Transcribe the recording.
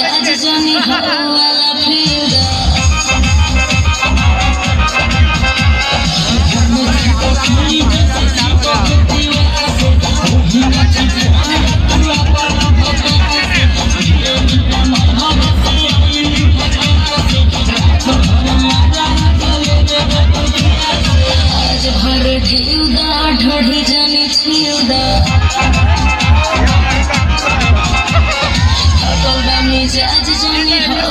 मिजाज जानी हो वाला फिदा आज भर ढिउदा ढोढ़ी जानी छिउदा मिजाज जानी हो